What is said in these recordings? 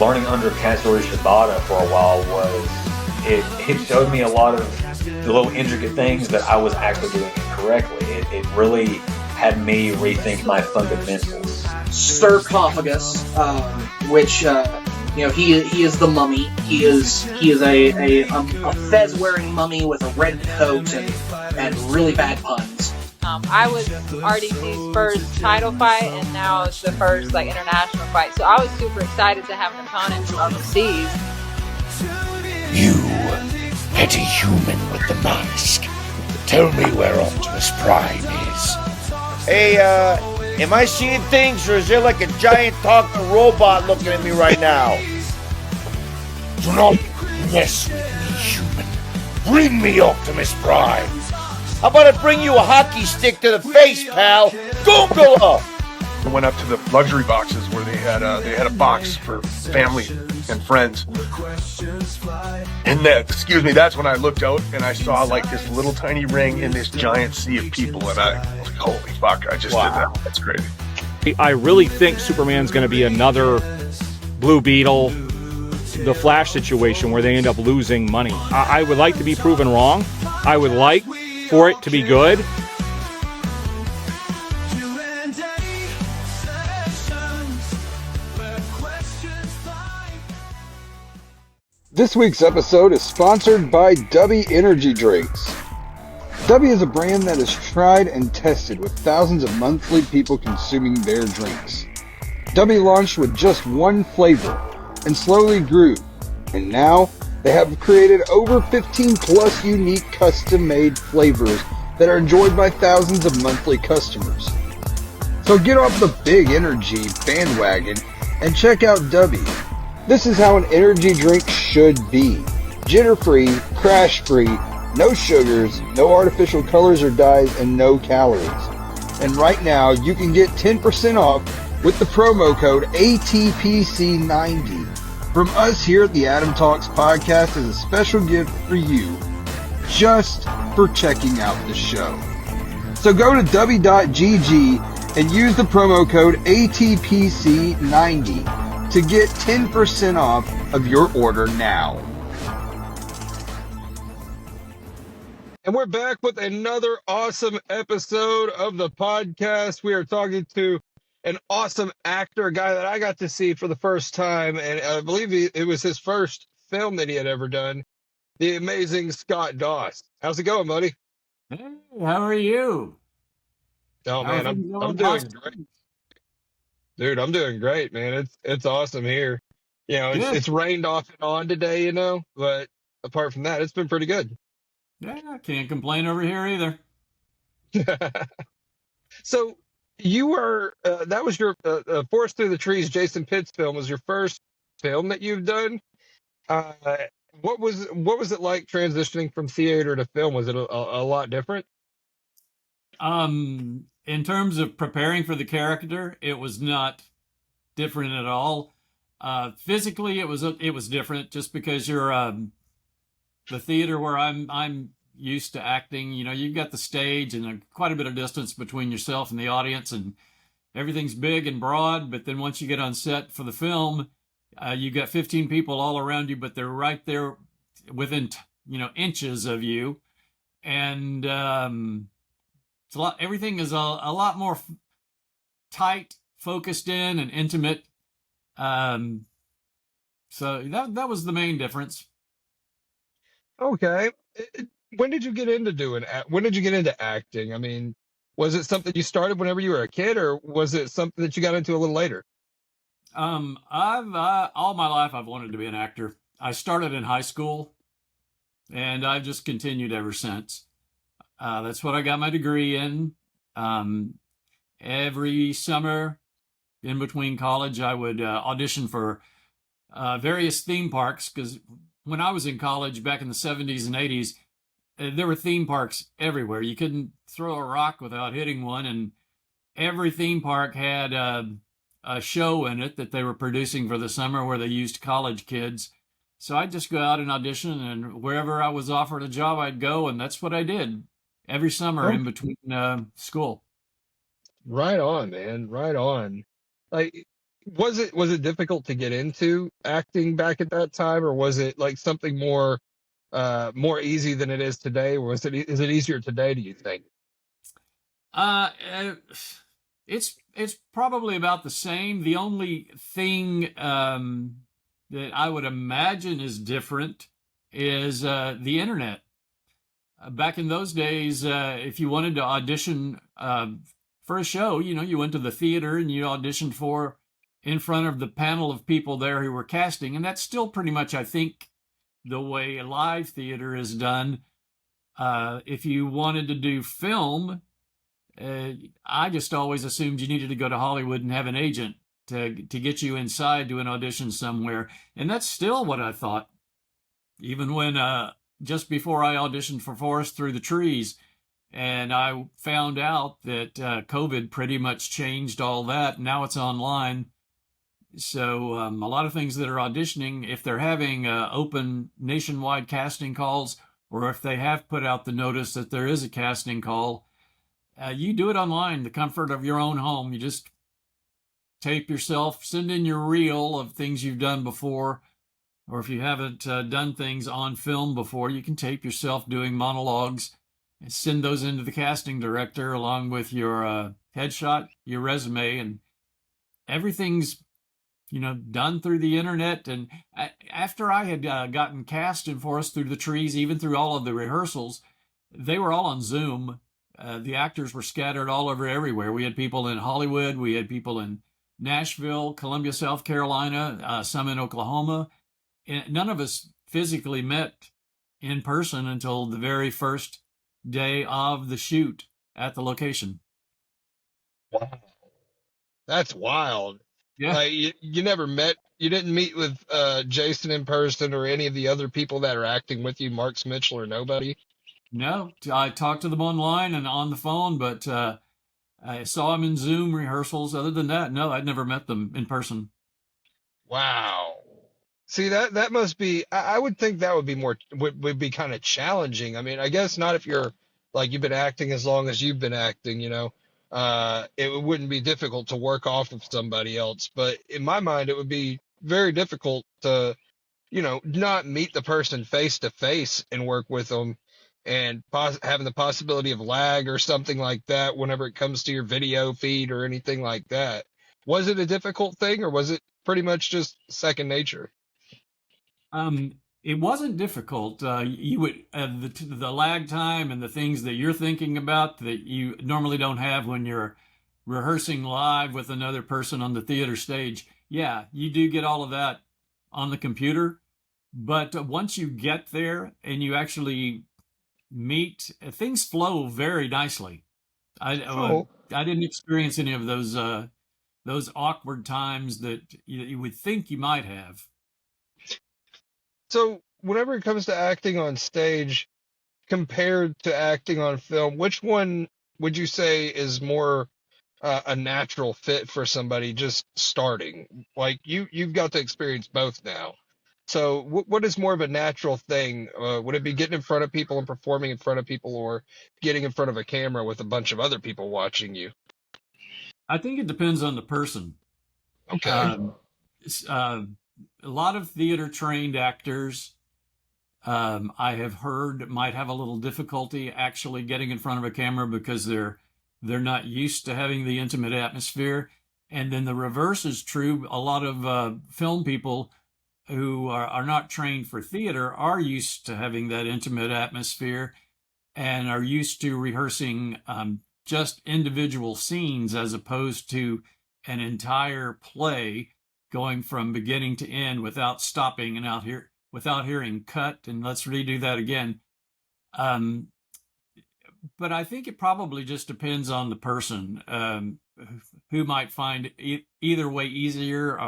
learning under Katsuri Shibata for a while was it showed me a lot of the little intricate things that I was actually doing incorrectly. It really had me rethink my fundamentals. Sarcophagus, which he is the mummy. He is a fez wearing mummy with a red coat and really bad puns. I was RDC's first title fight, and now it's the first international fight. So I was super excited to have an opponent from overseas. You, petty human with the mask, tell me where Optimus Prime is. Hey, am I seeing things, or is there like a giant talking robot looking at me right now? Do not mess with me, human. Bring me Optimus Prime. How about I bring you a hockey stick to the face, pal? Googla! I went up to the luxury boxes where they had a box for family and friends. And that's when I looked out and I saw this little tiny ring in this giant sea of people, and I was like, holy fuck, I just did that. That's crazy. I really think Superman's going to be another Blue Beetle, the Flash situation where they end up losing money. I would like to be proven wrong. I would like for it to be good. This week's episode is sponsored by Dubby Energy Drinks. Dubby is a brand that is tried and tested with thousands of monthly people consuming their drinks. Dubby launched with just one flavor and slowly grew, and now they have created over 15 plus unique custom-made flavors that are enjoyed by thousands of monthly customers. So get off the big energy bandwagon and check out Dubby. This is how an energy drink should be. Jitter-free, crash-free, no sugars, no artificial colors or dyes, and no calories. And right now, you can get 10% off with the promo code ATPC90. From us here at the Adam Talks podcast as a special gift for you, just for checking out the show. So go to w.gg and use the promo code ATPC90 to get 10% off of your order now. And we're back with another awesome episode of the podcast. We are talking to an awesome actor, a guy that I got to see for the first time, and I believe it was his first film that he had ever done, the amazing Scott Doss. How's it going, buddy? Hey, how are you? Oh, man, I'm doing great. Dude, I'm doing great, man. It's awesome here. It's rained off and on today, but apart from that, it's been pretty good. Yeah, I can't complain over here either. So you were, that was your Forest Through the Trees, Jason Pitts film was your first film that you've done. What was it like transitioning from theater to film? Was it a lot different? In terms of preparing for the character, it was not different at all. Physically, it was different just because you're the theater where I'm used to acting. You've got the stage and quite a bit of distance between yourself and the audience, and everything's big and broad. But then once you get on set for the film, you've got 15 people all around you, but they're right there within inches of you, and it's everything is a lot more tight, focused in, and intimate. So that was the main difference. Okay. When did you get into acting? I mean, was it something you started whenever you were a kid, or was it something that you got into a little later? I've all my life I've wanted to be an actor. I started in high school, and I've just continued ever since. That's what I got my degree in. Every summer, in between college, I would audition for various theme parks, because when I was in college back in the 70s and 80s, there were theme parks everywhere. You couldn't throw a rock without hitting one, and every theme park had a show in it that they were producing for the summer where they used college kids. So I'd just go out and audition, and wherever I was offered a job, I'd go, and that's what I did every summer in between school. Right on, man. Right on. Like, Was it difficult to get into acting back at that time, or was it like something more easy than it is today? Or is it easier today, do you think? Uh, uh, it's probably about the same. The only thing that I would imagine is different is the internet. Back in those days, if you wanted to audition for a show, you went to the theater and you auditioned for in front of the panel of people there who were casting, and that's still pretty much, I think, the way live theater is done. If you wanted to do film, I just always assumed you needed to go to Hollywood and have an agent to get you inside to an audition somewhere, and that's still what I thought. Even when just before I auditioned for Forest Through the Trees, and I found out that COVID pretty much changed all that. Now it's online. So a lot of things that are auditioning, if they're having open nationwide casting calls, or if they have put out the notice that there is a casting call, you do it online, the comfort of your own home. You just tape yourself, send in your reel of things you've done before, or if you haven't done things on film before, you can tape yourself doing monologues and send those into the casting director along with your headshot, your resume, and everything's done through the internet. And after I had gotten cast in Forest Through the Trees, even through all of the rehearsals, they were all on Zoom. The actors were scattered all over everywhere. We had people in Hollywood, we had people in Nashville, Columbia, South Carolina, some in Oklahoma. And none of us physically met in person until the very first day of the shoot at the location. Wow, that's wild. Yeah. Like you didn't meet with Jason in person or any of the other people that are acting with you, Mark Mitchell or nobody. No, I talked to them online and on the phone, but I saw them in Zoom rehearsals. Other than that, no, I'd never met them in person. Wow. See, that must be. I would think that would be kind of challenging. I mean, I guess not if you're like you've been acting as long as you've been acting. It wouldn't be difficult to work off of somebody else. But in my mind, it would be very difficult to, not meet the person face to face and work with them, and having the possibility of lag or something like that whenever it comes to your video feed or anything like that. Was it a difficult thing, or was it pretty much just second nature? It wasn't difficult. You would the lag time and the things that you're thinking about that you normally don't have when you're rehearsing live with another person on the theater stage. Yeah, you do get all of that on the computer, but once you get there and you actually meet, things flow very nicely. I didn't experience any of those awkward times that you would think you might have. So, whenever it comes to acting on stage compared to acting on film, which one would you say is more a natural fit for somebody just starting? Like you've got to experience both now. So, what is more of a natural thing? Would it be getting in front of people and performing in front of people, or getting in front of a camera with a bunch of other people watching you? I think it depends on the person. Okay. Um, uh, a lot of theater trained actors, I have heard, might have a little difficulty actually getting in front of a camera because they're not used to having the intimate atmosphere. And then the reverse is true. A lot of film people who are not trained for theater are used to having that intimate atmosphere and are used to rehearsing just individual scenes as opposed to an entire play going from beginning to end without stopping and without hearing cut and let's redo that again. Um, but I think it probably just depends on the person who might find either way easier.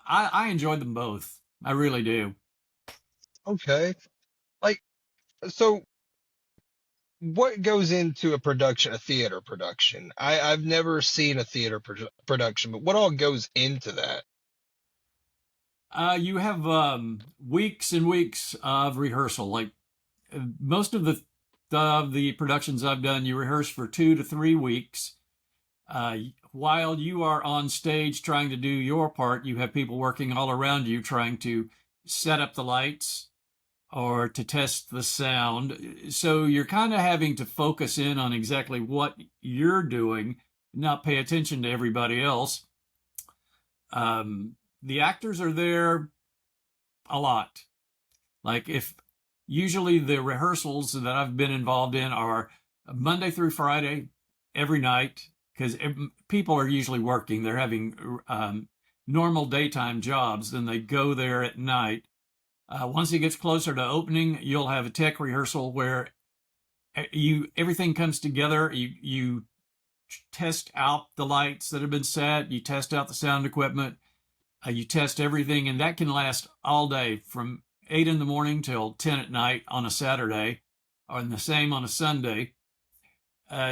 I enjoyed them both. I really do. Okay. Like, so what goes into a theater production? I've never seen a theater production, but what all goes into that? You have weeks and weeks of rehearsal. Like most of the productions I've done, you rehearse for 2 to 3 weeks. while you are on stage trying to do your part, you have people working all around you trying to set up the lights or to test the sound. So you're kind of having to focus in on exactly what you're doing, not pay attention to everybody else. The actors are there a lot. Like if usually the rehearsals that I've been involved in are Monday through Friday, every night, because people are usually working. They're having normal daytime jobs, then they go there at night. Once it gets closer to opening, you'll have a tech rehearsal where everything comes together. You test out the lights that have been set. You test out the sound equipment. You test everything, and that can last all day from 8 in the morning till 10 at night on a Saturday, or the same on a Sunday.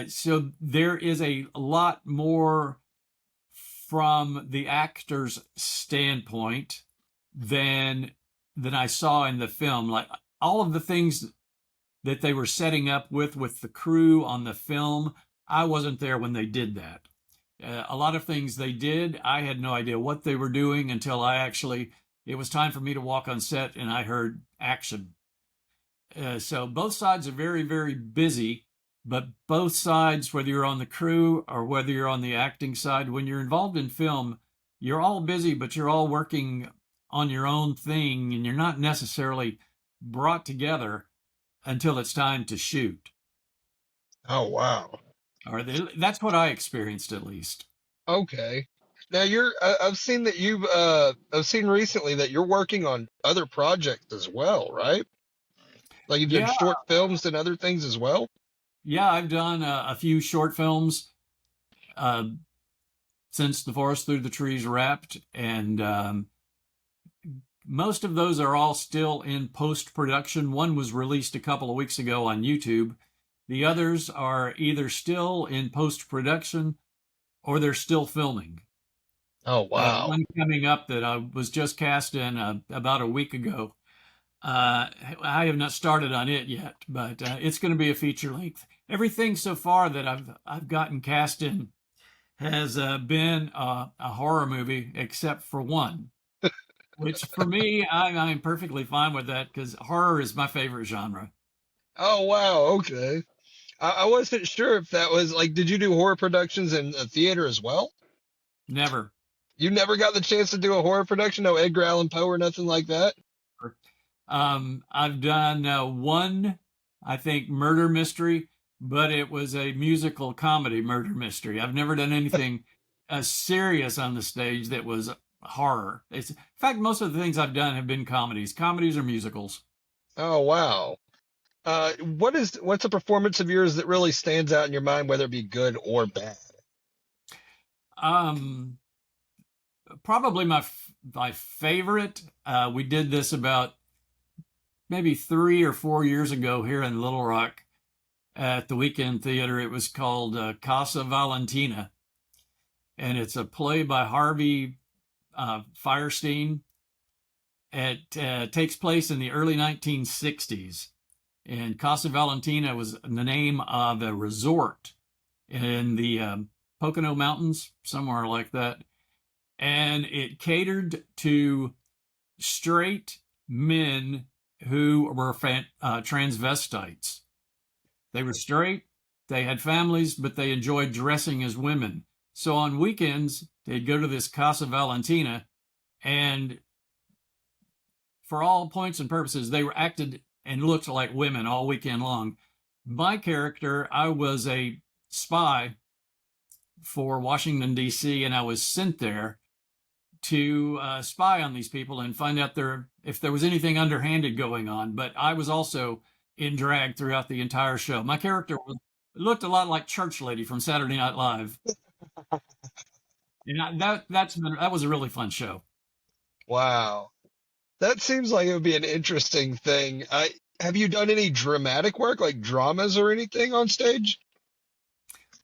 So there is a lot more from the actor's standpoint than I saw in the film. Like all of the things that they were setting up with the crew on the film, I wasn't there when they did that. A lot of things they did, I had no idea what they were doing until it was time for me to walk on set and I heard action. So both sides are very, very busy, but both sides, whether you're on the crew or whether you're on the acting side, when you're involved in film, you're all busy, but you're all working on your own thing and you're not necessarily brought together until it's time to shoot. Oh, wow. Or that's what I experienced, at least. Okay. Now I've seen that I've seen recently that you're working on other projects as well, right? Like you've done Yeah, short films and other things as well? yeah, I've done a few short films since The Forest Through the Trees wrapped, and most of those are all still in post-production. One was released a couple of weeks ago on YouTube. The others are either still in post-production or they're still filming. Oh, wow. One coming up that I was just cast in about a week ago. I have not started on it yet, but it's going to be a feature length. Everything so far that I've gotten cast in has been a horror movie, except for one, which for me, I'm perfectly fine with that because horror is my favorite genre. Oh, wow. Okay. I wasn't sure if that was like, did you do horror productions in a theater as well? Never. You never got the chance to do a horror production? No Edgar Allan Poe or nothing like that? I've done one, I think, murder mystery, but it was a musical comedy murder mystery. I've never done anything serious on the stage that was horror. In fact, most of the things I've done have been comedies or musicals. Oh, wow. What's a performance of yours that really stands out in your mind, whether it be good or bad? Probably my favorite. We did this about maybe 3 or 4 years ago here in Little Rock at the Weekend Theater. It was called Casa Valentina, and it's a play by Harvey Fierstein. It takes place in the early 1960s. And Casa Valentina was the name of a resort in the Pocono Mountains, somewhere like that. And it catered to straight men who were transvestites. They were straight, they had families, but they enjoyed dressing as women. So on weekends, they'd go to this Casa Valentina, and for all points and purposes, they were acted and looked like women all weekend long. My character, I was a spy for Washington, D.C., and I was sent there to spy on these people and find out if there was anything underhanded going on. But I was also in drag throughout the entire show. My character looked a lot like Church Lady from Saturday Night Live. And that was a really fun show. Wow. That seems like it would be an interesting thing. Have you done any dramatic work, like dramas or anything on stage?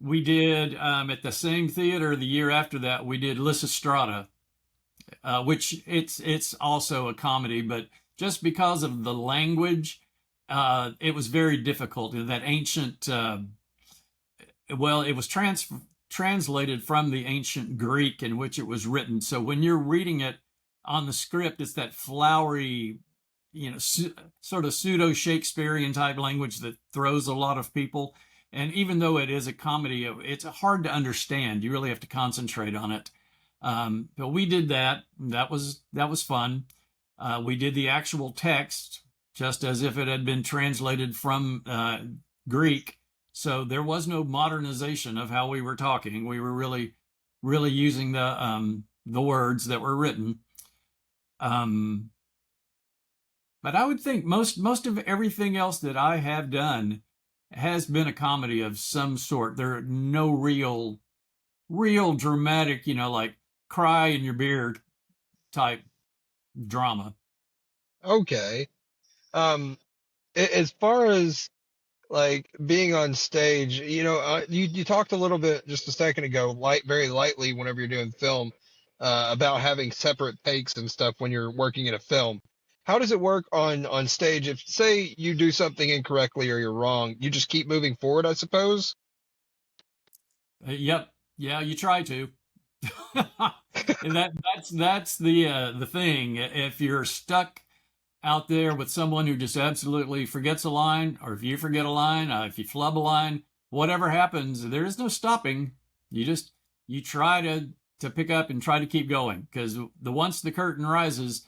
We did, at the same theater the year after that, we did Lysistrata, which it's also a comedy, but just because of the language, it was very difficult. That ancient, it was translated from the ancient Greek in which it was written. So when you're reading it on the script, it's that flowery, sort of pseudo Shakespearean type language that throws a lot of people. And even though it is a comedy, it's hard to understand. You really have to concentrate on it. But we did that. That was fun. We did the actual text just as if it had been translated from Greek. So there was no modernization of how we were talking. We were really, really using the words that were written. But I would think most of everything else that I have done has been a comedy of some sort. There are no real dramatic, like cry in your beard type drama. Okay. As far as like being on stage, you talked a little bit just a second ago, very lightly whenever you're doing film, about having separate takes and stuff when you're working in a film. How does it work on stage? If say you do something incorrectly or you're wrong, you just keep moving forward, I suppose. Yep. Yeah, you try to. That's the thing. If you're stuck out there with someone who just absolutely forgets a line, or if you forget a line, if you flub a line, whatever happens, there is no stopping. You try to pick up and try to keep going, because once the curtain rises,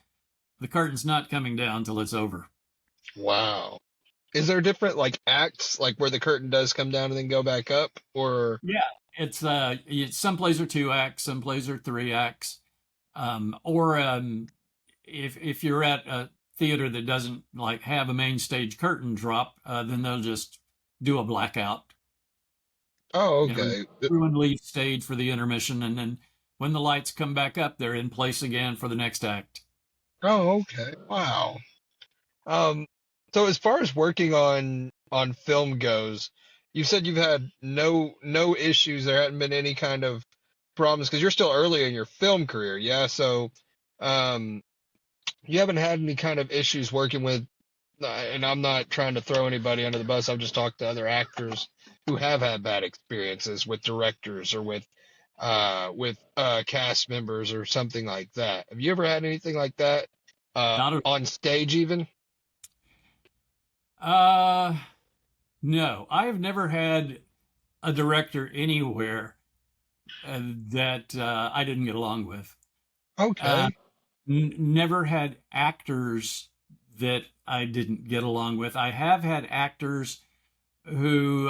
the curtain's not coming down till it's over. Wow. Is there different like acts, like where the curtain does come down and then go back up, or? Yeah, some plays are 2 acts, some plays are 3 acts, or if you're at a theater that doesn't like have a main stage curtain drop, then they'll just do a blackout. Oh, okay. Everyone leaves stage for the intermission, and then when the lights come back up, they're in place again for the next act. Oh, okay. Wow. Um, so as far as working on film goes, you said you've had no issues. There hadn't been any kind of problems because you're still early in your film career, yeah. So, um, you haven't had any kind of issues working with, and I'm not trying to throw anybody under the bus. I've just talked to other actors who have had bad experiences with directors or with cast members or something like that. Have you ever had anything like that on stage even? No, I have never had a director anywhere that I didn't get along with. Okay. Never had actors that I didn't get along with. I have had actors who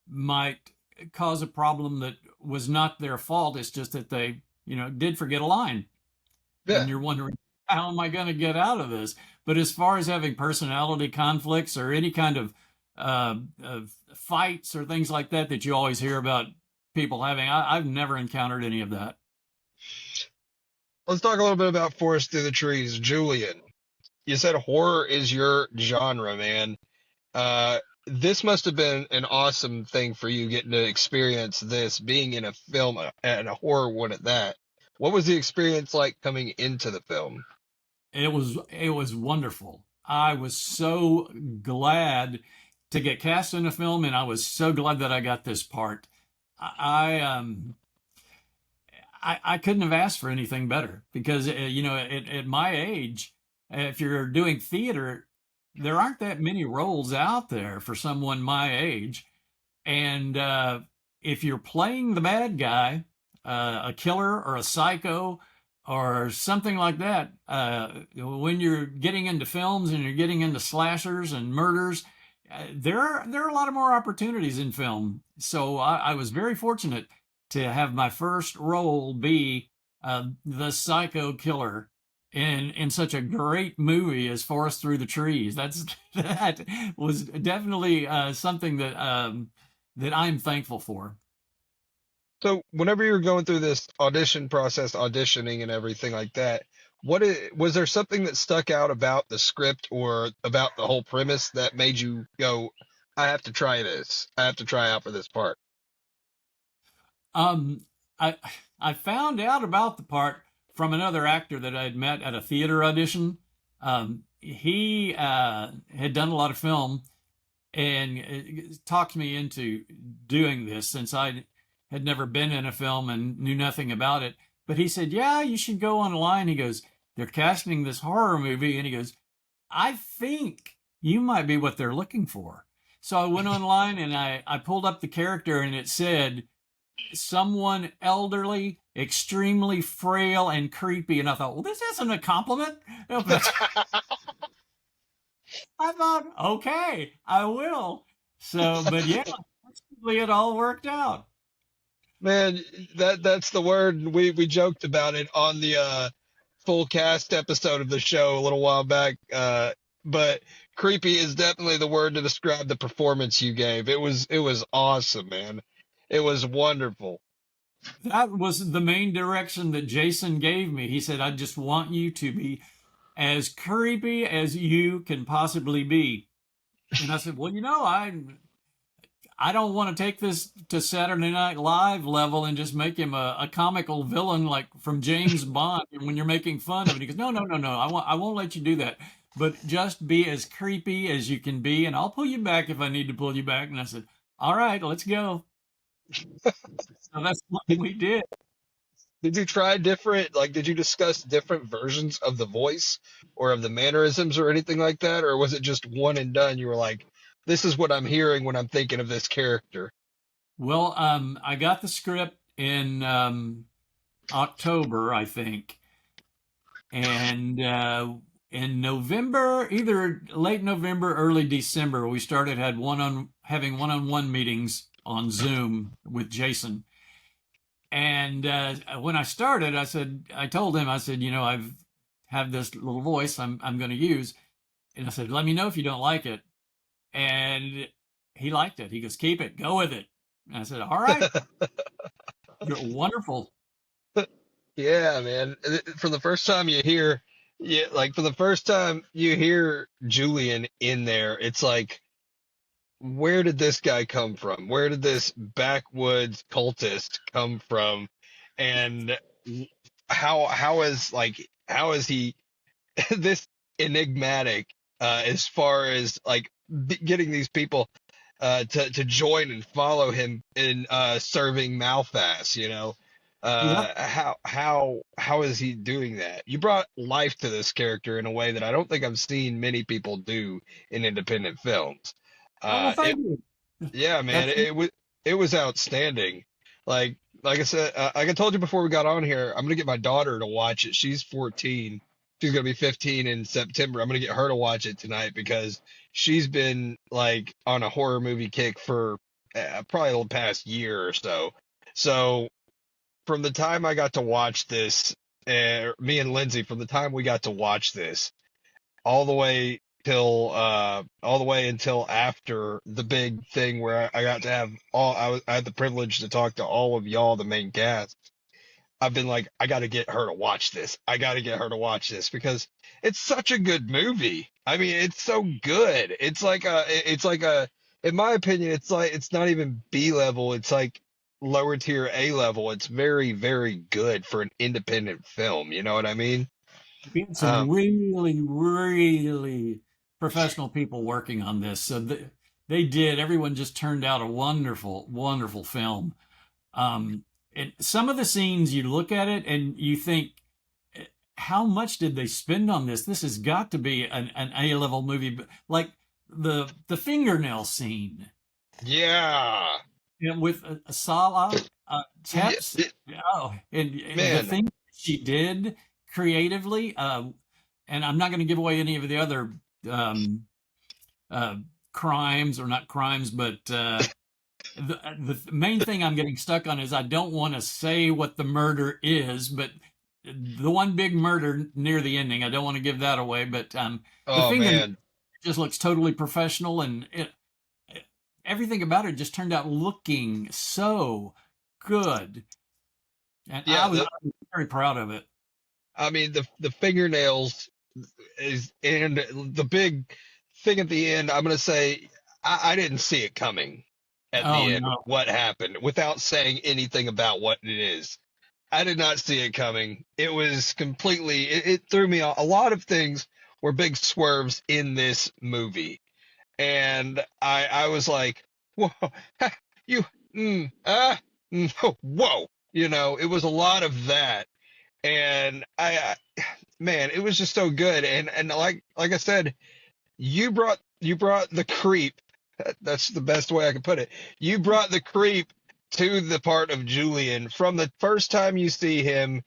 might cause a problem that was not their fault. It's just that they, did forget a line. Yeah. And you're wondering, how am I going to get out of this? But as far as having personality conflicts or any kind of fights or things like that you always hear about people having, I've never encountered any of that. Let's talk a little bit about Forest Through the Trees. Julian, you said horror is your genre, man. This must have been an awesome thing for you getting to experience this, being in a film and a horror one at that. What was the experience like coming into the film? It was wonderful. I was so glad to get cast in a film, and I was so glad that I got this part. I couldn't have asked for anything better because at my age, if you're doing theater, there aren't that many roles out there for someone my age, and if you're playing the bad guy, a killer or a psycho or something like that, when you're getting into films and you're getting into slashers and murders, there are a lot of more opportunities in film. So I was very fortunate to have my first role be the psycho killer in such a great movie as Forest Through the Trees. That was definitely something that I'm thankful for. So whenever you're going through this audition process, auditioning and everything like that, was there something that stuck out about the script or about the whole premise that made you go, I have to try this. I have to try out for this part? Um, I found out about the part from another actor that I'd met at a theater audition. He had done a lot of film and talked me into doing this since had never been in a film and knew nothing about it. But he said, "Yeah, you should go online." He goes, "They're casting this horror movie," and he goes, "I think you might be what they're looking for." So I went online and I pulled up the character, and it said someone elderly, extremely frail and creepy. And I thought, well, this isn't a compliment. But I thought, okay, I will. So, but yeah, fortunately it all worked out. Man, that's the word. We joked about it on the full cast episode of the show a little while back. But creepy is definitely the word to describe the performance you gave. It was awesome, man. It was wonderful. That was the main direction that Jason gave me. He said, "I just want you to be as creepy as you can possibly be." And I said, "Well, I don't want to take this to Saturday Night Live level and just make him a comical villain like from James Bond when you're making fun of it." He goes, "No, no, no, no. I won't let you do that. But just be as creepy as you can be, and I'll pull you back if I need to pull you back." And I said, "All right, let's go." So that's what Did, we did. did you try different, like, did you discuss different versions of the voice or of the mannerisms or anything like that? Or was it just one and done? You were like, this is what I'm hearing when I'm thinking of this character. Well, I got the script in October, I think, and in November, either late November, early December, we started having one-on-one meetings on Zoom with Jason. And when I started, I told him, I said, I've have this little voice I'm going to use, and I said, let me know if you don't like it. And he liked it. He goes, keep it, go with it. And I said, all right, you're wonderful. Yeah, man. For the first time you hear, yeah, like for the first time you hear Julian in there, it's like, where did this guy come from? Where did this backwoods cultist come from? And how is he this enigmatic as far as like getting these people to join and follow him in serving Malfas, you know? Yep. How is he doing that? You brought life to this character in a way that I don't think I've seen many people do in independent films. Oh, well, It thank you. Yeah, man, That's it was outstanding. Like I said, like I told you before we got on here, I'm gonna get my daughter to watch it. She's 14. She's gonna be 15 in September. I'm gonna get her to watch it tonight because she's been like on a horror movie kick for probably the past year or so. So from the time I got to watch this, me and Lindsay, from the time we got to watch this, all the way until after the big thing where I got to have I had the privilege to talk to all of y'all, the main cast. I've been like, I got to get her to watch this. I got to get her to watch this because it's such a good movie. I mean, it's so good. In my opinion, it's not even B level. It's like lower tier A level. It's very, very good for an independent film. You know what I mean? we had some Um, really, really professional people working on this. So they did. Everyone just turned out a wonderful, wonderful film. And some of the scenes, you look at it and you think, how much did they spend on this? This has got to be an A-level movie, but like the fingernail scene, yeah. with Sala Yeah, Teps. Oh, and the man. thing she did creatively, and I'm not going to give away any of the other um, crimes, or not crimes, but the main thing I'm getting stuck on is I don't want to say what the murder is, but the one big murder near the ending, I don't want to give that away. But the Oh finger man. just looks totally professional, and everything about it just turned out looking so good, and Yeah, I was very proud of it. I mean the fingernails and the big thing at the end, I'm gonna say I didn't see it coming at Oh the end no, what happened without saying anything about what it is. I did not see it coming. It was completely it threw me off. A lot of things were big swerves in this movie. And I was like, whoa, you, whoa, it was a lot of that. And man, it was just so good. And like I said, you brought the creep. That's the best way I can put it. You brought the creep to the part of Julian from the first time you see him,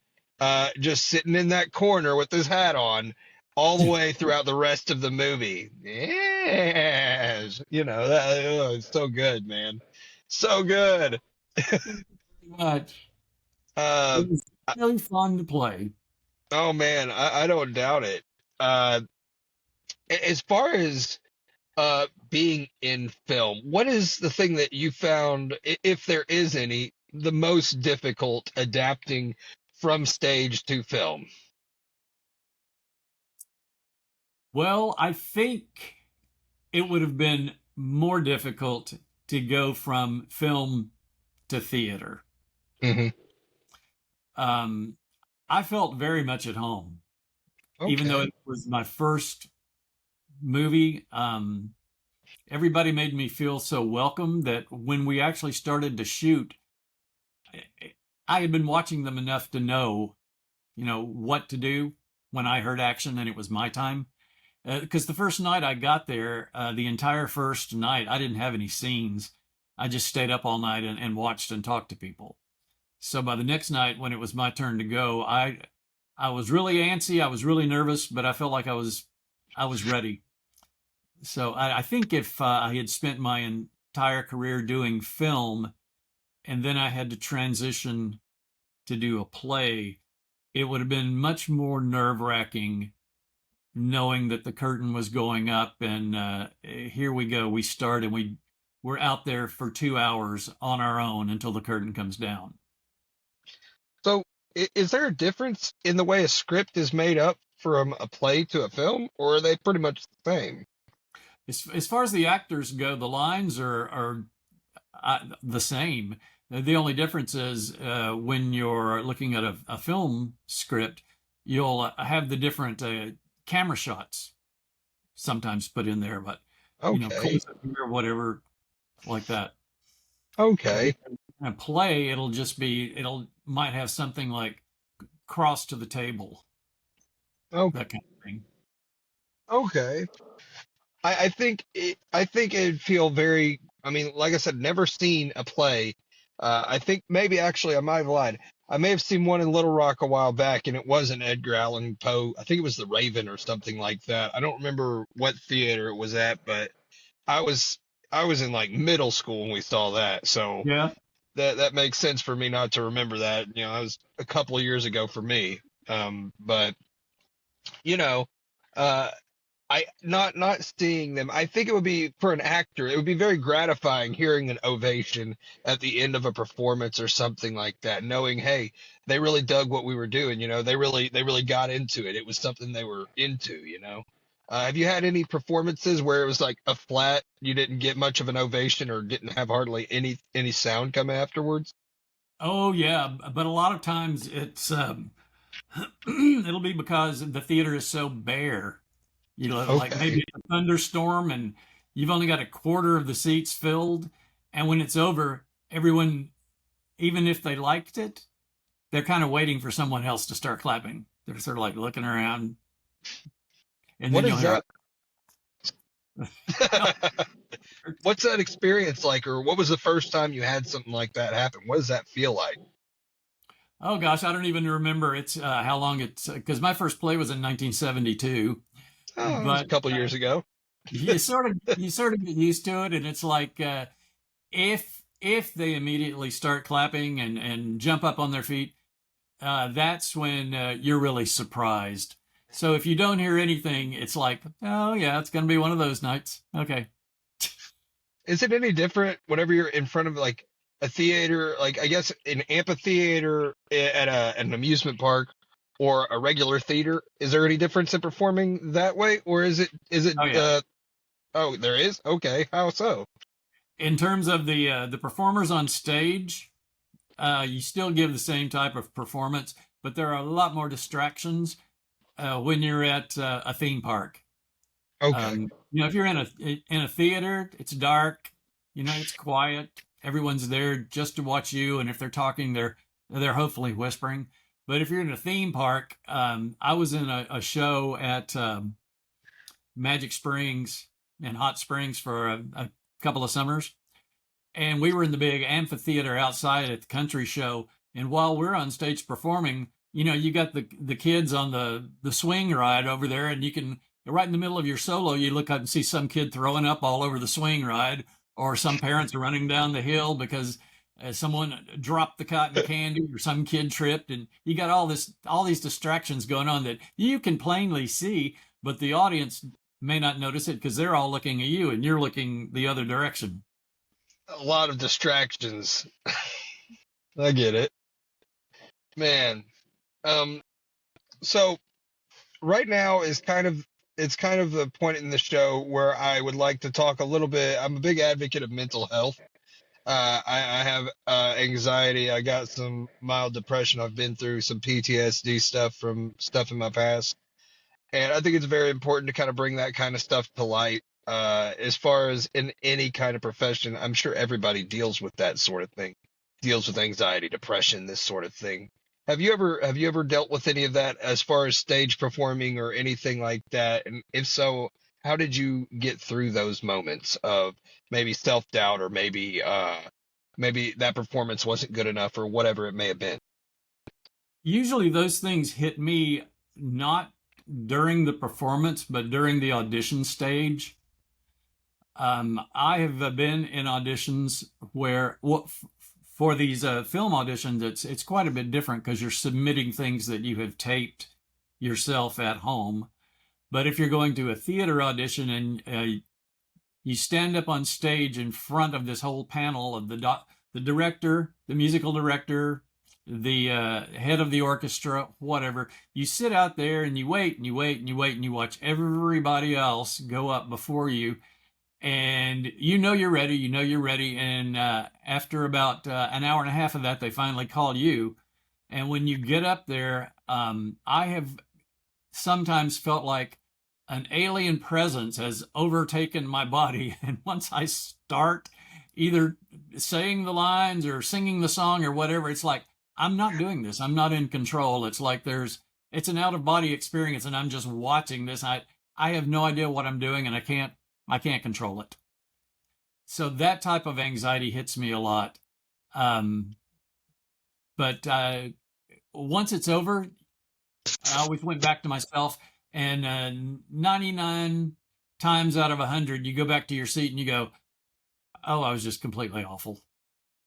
just sitting in that corner with his hat on, all the way throughout the rest of the movie. Yes, it's so good, man, so good. Much. Uh, It was really fun to play. oh man, I don't doubt it. Uh, as far as being in film, what is the thing that you found, if there is any, the most difficult adapting from stage to film? Well, I think it would have been more difficult to go from film to theater. Mm-hmm. Um, I felt very much at home, even though Okay. it was my first movie. Everybody made me feel so welcome that when we actually started to shoot, I had been watching them enough to know, what to do when I heard action and it was my time. Because the first night I got there, the entire first night, I didn't have any scenes. I just stayed up all night and watched and talked to people. So by the next night, when it was my turn to go, I was really antsy. I was really nervous, but I felt like I was ready. So I think if I had spent my entire career doing film and then I had to transition to do a play, it would have been much more nerve wracking knowing that the curtain was going up and here we go. We start and we're out there for 2 hours on our own until the curtain comes down. So, is there a difference in the way a script is made up from a play to a film, or are they pretty much the same? As far as the actors go, the lines are the same. The only difference is when you're looking at a film script, you'll have the different camera shots sometimes put in there, but Okay. close up here, whatever, like that. Okay. In a play, it'll might have something like cross to the table, Okay. that kind of thing. Okay. I think it'd feel very. I mean, like I said, never seen a play. I think maybe actually I might have lied. I may have seen one in Little Rock a while back, and it wasn't Edgar Allan Poe. I think it was The Raven or something like that. I don't remember what theater it was at, but I was I was in like middle school when we saw that, so Yeah. that makes sense for me not to remember that. That was a couple of years ago for me. But you know, uh, I not seeing them. I think it would be for an actor. It would be very gratifying hearing an ovation at the end of a performance or something like that, knowing, hey, they really dug what we were doing. They really got into it. It was something they were into. Have you had any performances where it was like a flat, you didn't get much of an ovation or didn't have hardly any sound come afterwards? Oh yeah, but a lot of times it's it'll be because the theater is so bare. Like maybe Okay. it's a thunderstorm and you've only got a quarter of the seats filled, and when it's over, everyone, even if they liked it, they're kind of waiting for someone else to start clapping. They're sort of like looking around, and What then you'll is hear, that? What's that experience like, or what was the first time you had something like that happen? What does that feel like? oh gosh, I don't even remember it's how long it's because my first play was in 1972, Oh, it was a but couple years ago. you sort of get used to it, and it's like if they immediately start clapping and jump up on their feet, that's when you're really surprised. So if you don't hear anything, it's like, oh yeah, it's going to be one of those nights. Okay. Is it any different whenever you're in front of like a theater, like I guess an amphitheater at an amusement park or a regular theater? Is there any difference in performing that way, or is it Oh yeah. oh, there is? Okay, how so? In terms of the performers on stage, you still give the same type of performance, but there are a lot more distractions when you're at a theme park. Okay. If you're in a theater, it's dark, it's quiet. everyone's there just to watch you, and if they're talking, they're hopefully whispering. But if you're in a theme park, I was in a show at Magic Springs and Hot Springs for a couple of summers, and we were in the big amphitheater outside at the country show. And while we're on stage performing, you got the kids on the swing ride over there, and you can, right in the middle of your solo, you look up and see some kid throwing up all over the swing ride, or some parents running down the hill because someone dropped the cotton candy, or some kid tripped, and you got all these distractions going on that you can plainly see, but the audience may not notice it because they're all looking at you and you're looking the other direction. A lot of distractions. I get it, man. So right now is it's kind of the point in the show where I would like to talk a little bit. I'm a big advocate of mental health. I have anxiety. I got some mild depression. I've been through some PTSD stuff from stuff in my past. And I think it's very important to kind of bring that kind of stuff to light. As far as in any kind of profession, I'm sure everybody deals with that sort of thing, deals with anxiety, depression, this sort of thing. Have you ever dealt with any of that as far as stage performing or anything like that? And if so, how did you get through those moments of maybe self-doubt, or maybe that performance wasn't good enough, or whatever it may have been? Usually those things hit me not during the performance, but during the audition stage. I have been in auditions where, for these film auditions, it's quite a bit different because you're submitting things that you have taped yourself at home. But if you're going to a theater audition and you stand up on stage in front of this whole panel of the director, the musical director, the head of the orchestra, whatever, you sit out there and you wait and you wait and you wait and you watch everybody else go up before you, and you're ready, and after about an hour and a half of that, they finally call you. And when you get up there, I have sometimes felt like an alien presence has overtaken my body. And once I start either saying the lines or singing the song or whatever, it's like, I'm not doing this. I'm not in control. It's like it's an out of body experience, and I'm just watching this. I have no idea what I'm doing, and I can't control it. So that type of anxiety hits me a lot. But once it's over, I always went back to myself, and 99 times out of 100, you go back to your seat and you go, oh, I was just completely awful.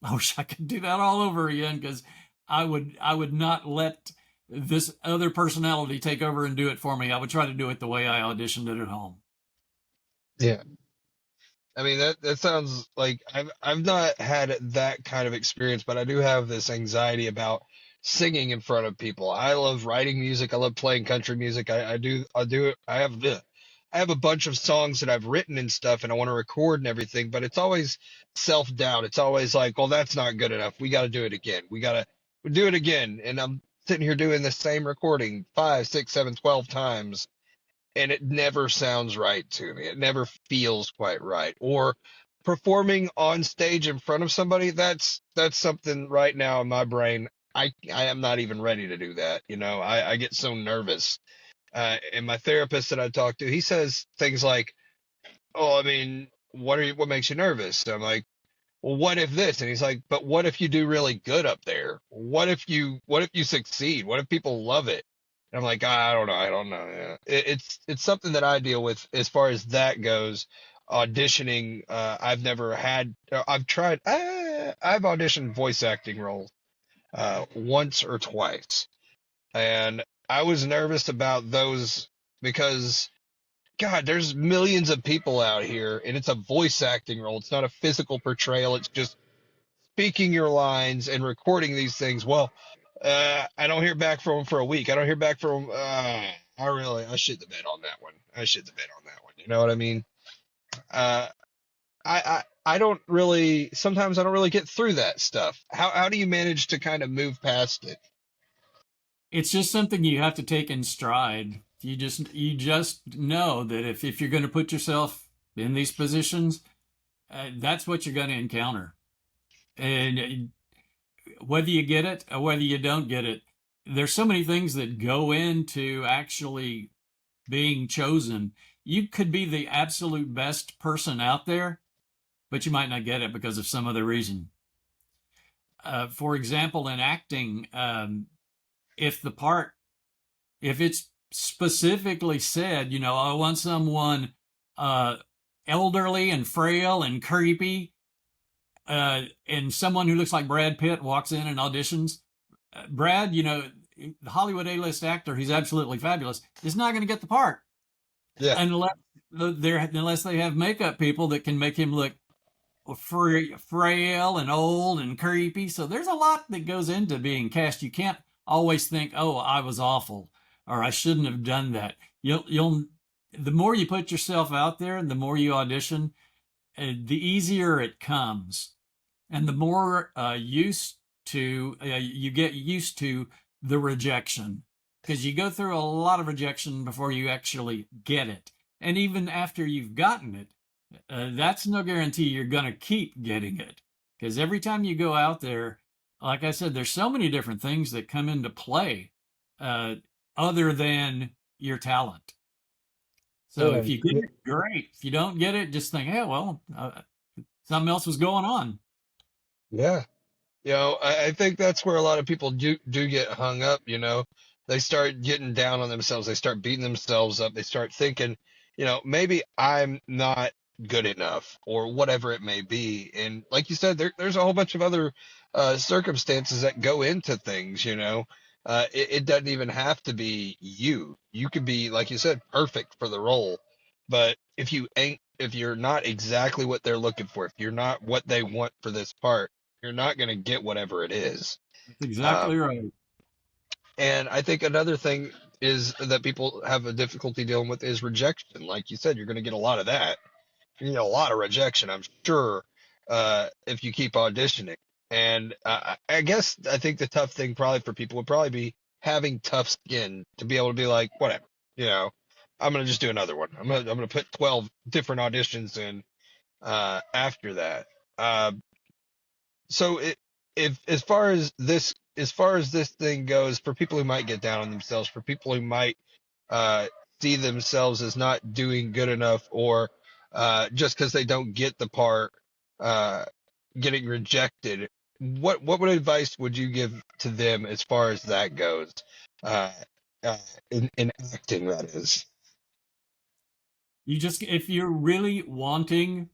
I wish I could do that all over again, because I would not let this other personality take over and do it for me. I would try to do it the way I auditioned it at home. Yeah. I mean, that sounds like I've not had that kind of experience, but I do have this anxiety about singing in front of people. I love writing music. I love playing country music. I have a bunch of songs that I've written and stuff, and I want to record and everything, but it's always self-doubt. It's always like, well, that's not good enough. We got to do it again. We got to do it again. And I'm sitting here doing the same recording 5, 6, 7, 12 times, and it never sounds right to me. It never feels quite right. Or performing on stage in front of somebody, that's something right now in my brain. I am not even ready to do that. I get so nervous. And my therapist that I talk to, he says things like, "Oh, I mean, what makes you nervous?" And I'm like, "Well, what if this?" And he's like, "But what if you do really good up there? What if you succeed? What if people love it?" And I'm like, I don't know. Yeah. It's something that I deal with as far as that goes. Auditioning, I've never had. I've tried. I've auditioned voice acting roles once or twice, and I was nervous about those because, God, there's millions of people out here, and it's a voice acting role. It's not a physical portrayal. It's just speaking your lines and recording these things. Well, I don't hear back from them for a week. I don't hear back from them. I shit the bed on that one. You know what I mean? I don't really, sometimes I don't really get through that stuff. How do you manage to kind of move past it? It's just something you have to take in stride. You just know that if you're going to put yourself in these positions, that's what you're going to encounter. And whether you get it or whether you don't get it, there's so many things that go into actually being chosen. You could be the absolute best person out there, but you might not get it because of some other reason. For example, in acting, if the part, if it's specifically said, I want someone uh, elderly and frail and creepy, and someone who looks like Brad Pitt walks in and auditions, Brad, the Hollywood A-list actor, he's absolutely fabulous, is not going to get the part Yeah. unless they have makeup people that can make him look frail and old and creepy. So there's a lot that goes into being cast. You can't always think, "Oh, I was awful," or "I shouldn't have done that." You'll the more you put yourself out there, and the more you audition, the easier it comes, and the more you get used to the rejection, because you go through a lot of rejection before you actually get it, and even after you've gotten it, that's no guarantee you're going to keep getting it, because every time you go out there, like I said, there's so many different things that come into play uh, other than your talent. So if you get it, great. If you don't get it, just think, "Hey, well, something else was going on." Yeah. I think that's where a lot of people do get hung up, They start getting down on themselves. They start beating themselves up. They start thinking, maybe I'm not good enough or whatever it may be. And like you said, there's a whole bunch of other circumstances that go into things, it doesn't even have to be you. You could be, like you said, perfect for the role. But if you're not exactly what they're looking for, if you're not what they want for this part, you're not going to get whatever it is. That's exactly Um, right. and I think another thing is that people have a difficulty dealing with is rejection. Like you said, you're going to get a lot of that. You get a lot of rejection, I'm sure, if you keep auditioning. And I guess I think the tough thing probably for people would probably be having tough skin to be able to be like, whatever, I'm going to just do another one. I'm going to put 12 different auditions in after that. So if as far as this thing goes, for people who might get down on themselves, for people who might uh, see themselves as not doing good enough, or just because they don't get the part, uh, getting rejected, what advice would you give to them as far as that goes? Uh, uh, in acting, that is. If you're really wanting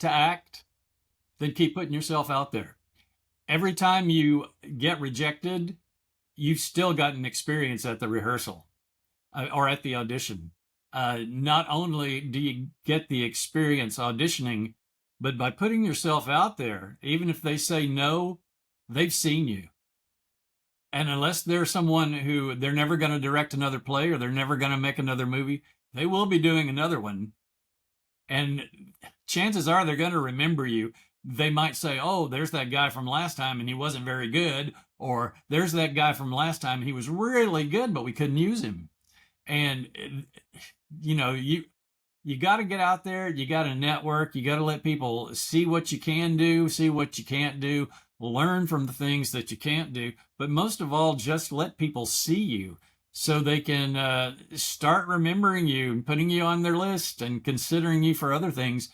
to act, then keep putting yourself out there. Every time you get rejected, you've still got an experience at the rehearsal or at the audition. Not only do you get the experience auditioning, but by putting yourself out there, even if they say no, they've seen you. And unless they're someone who they're never going to direct another play or they're never going to make another movie, they will be doing another one. And chances are they're going to remember you. They might say, "Oh, there's that guy from last time and he wasn't very good," or "There's that guy from last time and he was really good, but we couldn't use him." And you know, you got to get out there, you got to network, you got to let people see what you can do, see what you can't do, learn from the things that you can't do, but most of all, just let people see you so they can start remembering you and putting you on their list and considering you for other things,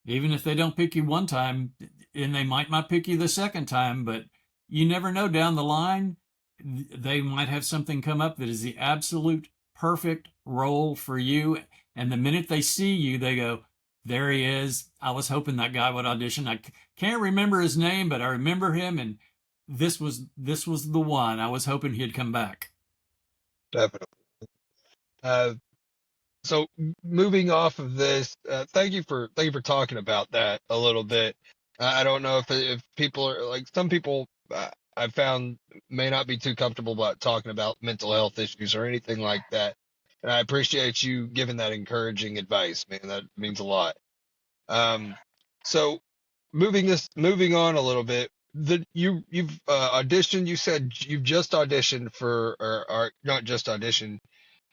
even if they don't pick you one time, and they might not pick you the second time, but you never know, down the line they might have something come up that is the absolute perfect role for you. And the minute they see you, they go, "There he is. I was hoping that guy would audition. I can't remember his name, but I remember him, and this was the one. I was hoping he'd come back." Definitely. Uh, so moving off of this, thank you for talking about that a little bit. I don't know if people are like, some people, I've found, may not be too comfortable about talking about mental health issues or anything like that. And I appreciate you giving that encouraging advice, man. That means a lot. Um, so moving on a little bit, you've auditioned. You said you've just auditioned for, or not just auditioned,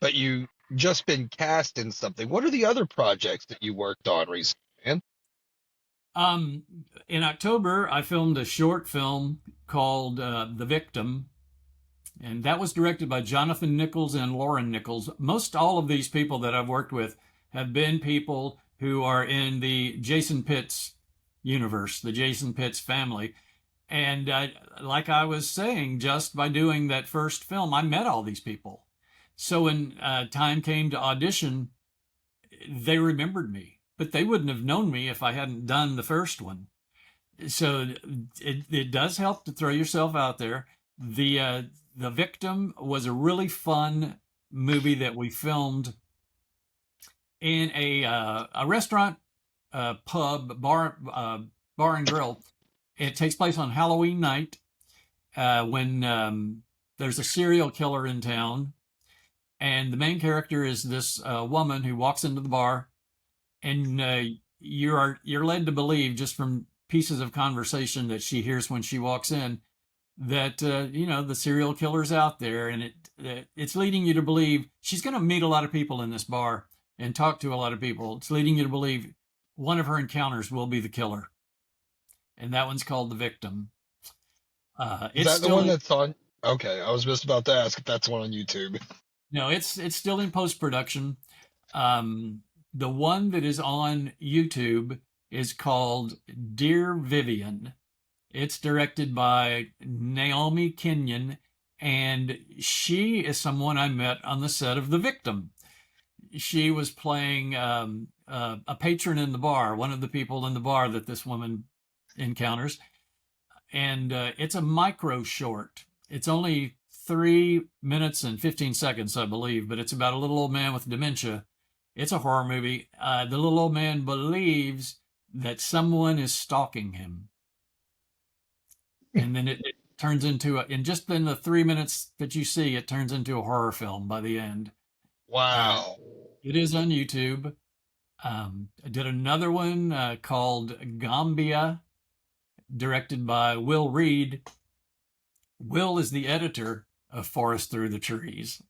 but you just been cast in something. What are the other projects that you worked on recently, man? Um, in October, I filmed a short film called The Victim, and that was directed by Jonathan Nichols and Lauren Nichols. Most all of these people that I've worked with have been people who are in the Jason Pitts universe, the Jason Pitts family. And like I was saying, just by doing that first film, I met all these people. So when time came to audition, they remembered me, but they wouldn't have known me if I hadn't done the first one. So it does help to throw yourself out there. The Victim was a really fun movie that we filmed in a restaurant, pub, bar and grill. It takes place on Halloween night when there's a serial killer in town, and the main character is this woman who walks into the bar, and you're led to believe just from pieces of conversation that she hears when she walks in that the serial killer's out there, and it's leading you to believe she's going to meet a lot of people in this bar and talk to a lot of people. It's leading you to believe one of her encounters will be the killer, and that one's called The Victim. Is that the one that's on? Okay, I was just about to ask if that's one on YouTube. No, it's still in post production. The one that is on YouTube is called Dear Vivian. It's directed by Naomi Kenyon, and she is someone I met on the set of The Victim. She was playing a patron in the bar, one of the people in the bar that this woman encounters. And it's a micro short. It's only 3 minutes and 15 seconds, I believe, but it's about a little old man with dementia. It's a horror movie. The little old man believes that someone is stalking him. And then it turns into, and just in the 3 minutes that you see, it turns into a horror film by the end. Wow. It is on YouTube. I did another one called Gambia, directed by Will Reed. Will is the editor of Forest Through the Trees.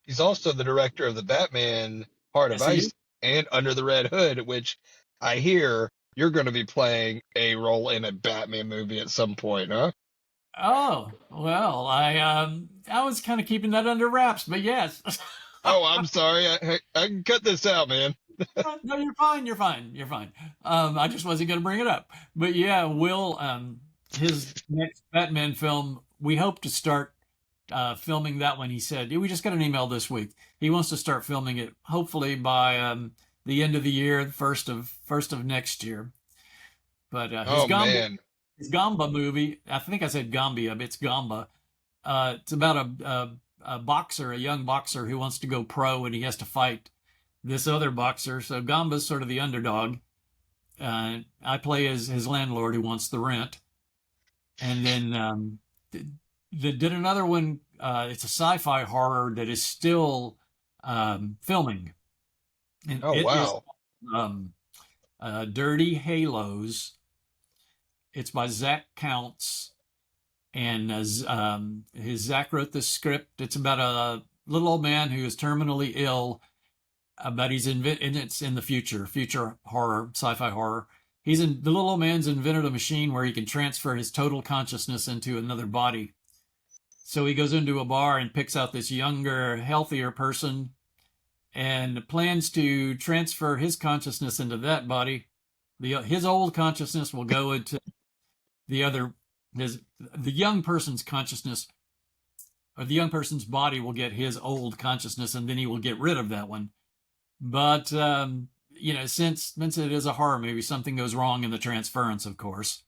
He's also the director of the Batman Heart of Ice and Under the Red Hood, which I hear you're going to be playing a role in a Batman movie at some point, huh? Oh, well, I was kind of keeping that under wraps, but yes. Oh, I'm sorry. I can cut this out, man. No, you're fine. You're fine. You're fine. I just wasn't going to bring it up. But yeah, Will, his next Batman film, we hope to start filming that one. He said, we just got an email this week. He wants to start filming it hopefully by the end of the year, first of next year. But his Gamba movie, I think I said Gambia, but it's Gamba. It's about a boxer, a young boxer who wants to go pro, and he has to fight this other boxer. So Gamba's sort of the underdog. I play as his landlord who wants the rent. And then did another one. It's a sci-fi horror that is still filming. And wow. Is, Dirty Halos. It's by Zach Counts. And Zach wrote the script. It's about a little old man who is terminally ill, but and it's in the future horror, sci-fi horror. The little old man's invented a machine where he can transfer his total consciousness into another body. So he goes into a bar and picks out this younger, healthier person and plans to transfer his consciousness into that body. His old consciousness will go into the young person's consciousness, or the young person's body will get his old consciousness, and then he will get rid of that one. But since it is a horror movie, something goes wrong in the transference, of course.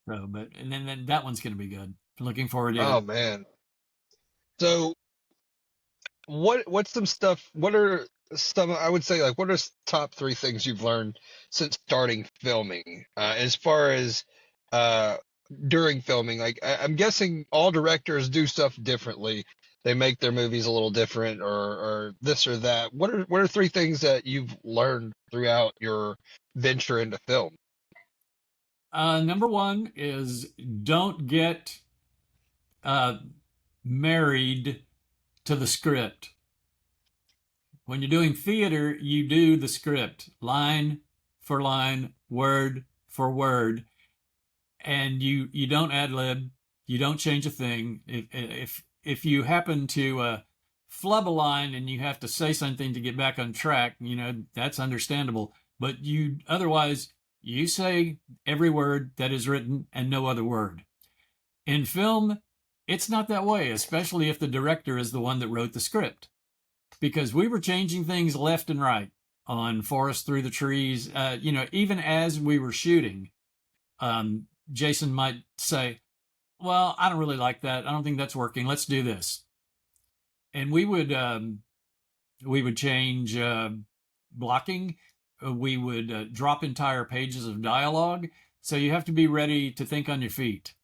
So, and then that one's going to be good. Looking forward to it. Oh man. So, what's some stuff? What are some? I would say, like, what are top 3 things you've learned since starting filming? As far as during filming, like I'm guessing all directors do stuff differently. They make their movies a little different, or this or that. What are 3 things that you've learned throughout your venture into film? Number 1 is don't get married to the script. When you're doing theater, you do the script line for line, word for word, and you don't ad lib, you don't change a thing. If you happen to flub a line and you have to say something to get back on track, that's understandable. But otherwise you say every word that is written and no other word. In film, it's not that way, especially if the director is the one that wrote the script, because we were changing things left and right on Forest Through the Trees. Even as we were shooting, Jason might say, well, I don't really like that. I don't think that's working. Let's do this. And we would change blocking. We would drop entire pages of dialogue. So you have to be ready to think on your feet.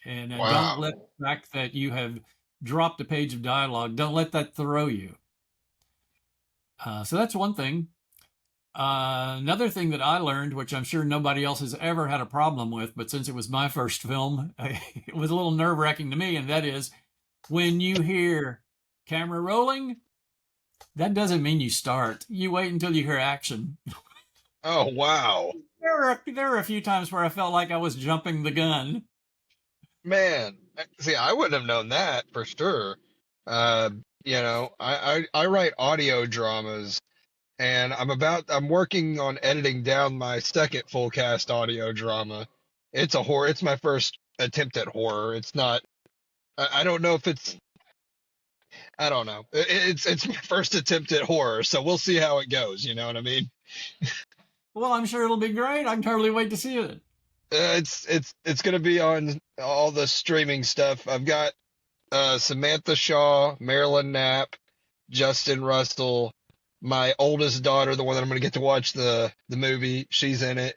And Wow. don't let the fact that you have dropped a page of dialogue, don't let that throw you. So that's one thing. Another thing that I learned, which I'm sure nobody else has ever had a problem with, but since it was my first film, it was a little nerve-wracking to me, and that is when you hear camera rolling, that doesn't mean you start. You wait until you hear action. Oh, wow. There were a few times where I felt like I was jumping the gun. Man, see, I wouldn't have known that for sure. I write audio dramas, and I'm working on editing down my second full cast audio drama. It's a horror. It's my first attempt at horror. It's not. I don't know if it's. I don't know. It's my first attempt at horror, so we'll see how it goes. You know what I mean? Well, I'm sure it'll be great. I can totally wait to see it. It's gonna be on all the streaming stuff. I've got Samantha Shaw, Marilyn Knapp, Justin Russell, my oldest daughter, the one that I'm going to get to watch the movie. She's in it,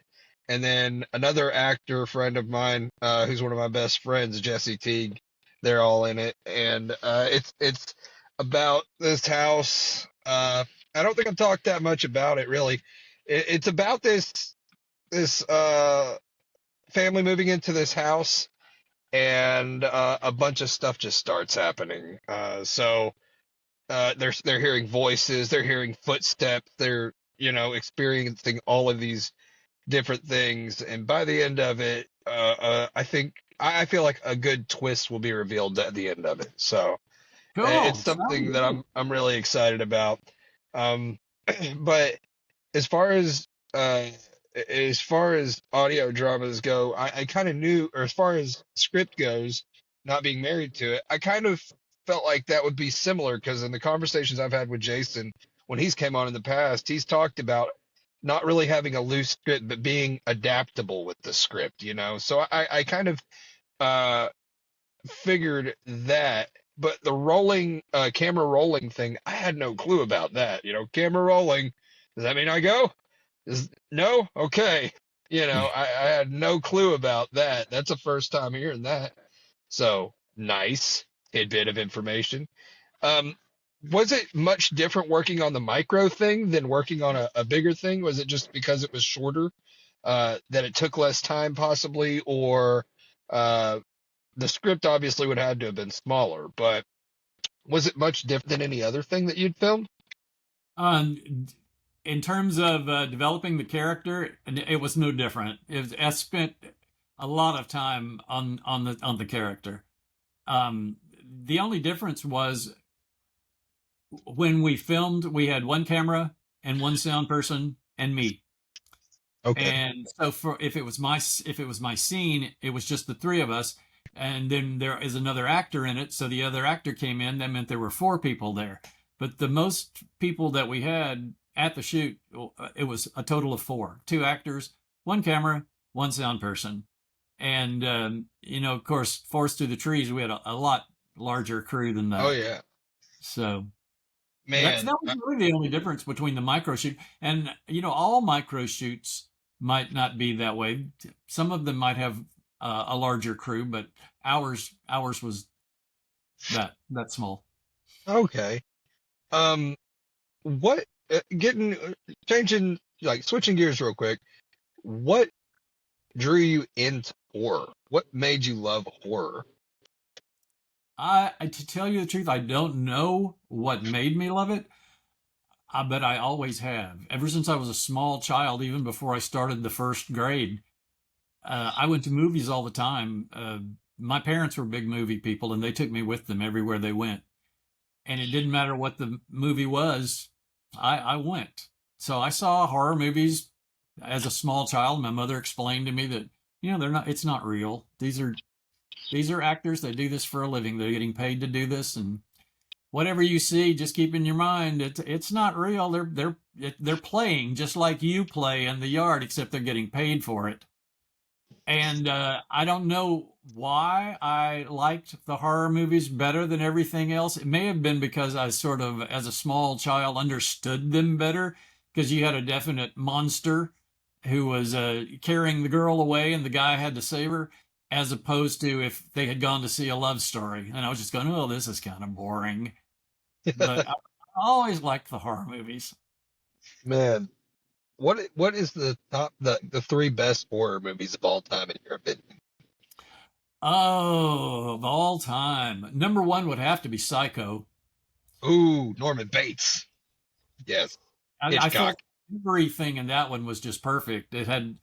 and then another actor friend of mine, who's one of my best friends, Jesse Teague. They're all in it, and it's about this house. I don't think I've talked that much about it really. It's about this family moving into this house, and a bunch of stuff just starts happening. They're hearing voices, they're hearing footsteps, they're experiencing all of these different things, and by the end of it, I feel like a good twist will be revealed at the end of it. So Cool. it's something that I'm really excited about. But as far as audio dramas go, I kind of knew, or as far as script goes, not being married to it, I kind of felt like that would be similar, because in the conversations I've had with Jason when he's came on in the past, he's talked about not really having a loose script, but being adaptable with the script, So I kind of figured that, but the camera rolling thing, I had no clue about that. Camera rolling, does that mean I go? No? Okay. I had no clue about that. That's the first time hearing that. So, nice tidbit of information. Was it much different working on the micro thing than working on a bigger thing? Was it just because it was shorter, that it took less time possibly, or the script obviously would have had to have been smaller, but was it much different than any other thing that you'd filmed? In terms of developing the character, it was no different. I spent a lot of time on the character. The only difference was when we filmed, we had one camera and one sound person and me. Okay. And so if it was my scene, it was just the three of us, and then there is another actor in it. So the other actor came in. That meant there were four people there. But the most people that we had at the shoot, it was a total of four: two actors, one camera, one sound person. And of course, Forest Through the Trees, we had a lot larger crew than that. Oh yeah. So Man, that was really the only difference between the micro shoot and all micro shoots might not be that way. Some of them might have a larger crew, but ours was that small. okay. What changing, like, switching gears real quick, what drew you into horror? What made you love horror? To tell you the truth, I don't know what made me love it. I bet I always have. Ever since I was a small child, even before I started the first grade, I went to movies all the time. My parents were big movie people, and they took me with them everywhere they went. And it didn't matter what the movie was, I went. So I saw horror movies as a small child. My mother explained to me that, they're not, it's not real. These are actors. They do this for a living. They're getting paid to do this. And whatever you see, just keep in your mind, it's not real. They're playing just like you play in the yard, except they're getting paid for it. And I don't know why I liked the horror movies better than everything else. It may have been because I sort of, as a small child, understood them better, because you had a definite monster who was carrying the girl away and the guy had to save her, as opposed to if they had gone to see a love story. And I was just going, oh, this is kind of boring. But I always liked the horror movies. Man, what is the three best horror movies of all time in your opinion? Oh, of all time. Number one would have to be Psycho. Ooh, Norman Bates. Yes. I Hitchcock. felt everything in that one was just perfect. It had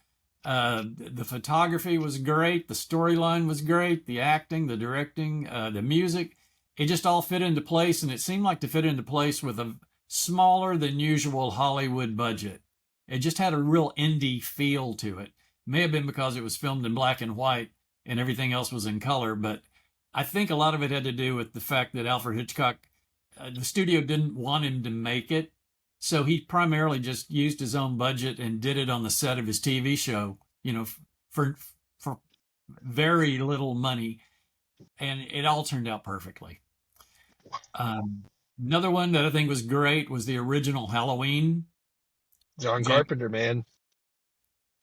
the photography was great, the storyline was great, the acting, the directing, the music. It just all fit into place, and it seemed like to fit into place with a smaller than usual Hollywood budget. It just had a real indie feel to it. May have been because it was filmed in black and white and everything else was in color, but I think a lot of it had to do with the fact that Alfred Hitchcock, the studio didn't want him to make it, so he primarily just used his own budget and did it on the set of his TV show, for very little money, and it all turned out perfectly. Another one that I think was great was the original Halloween. John Jam- Carpenter, man.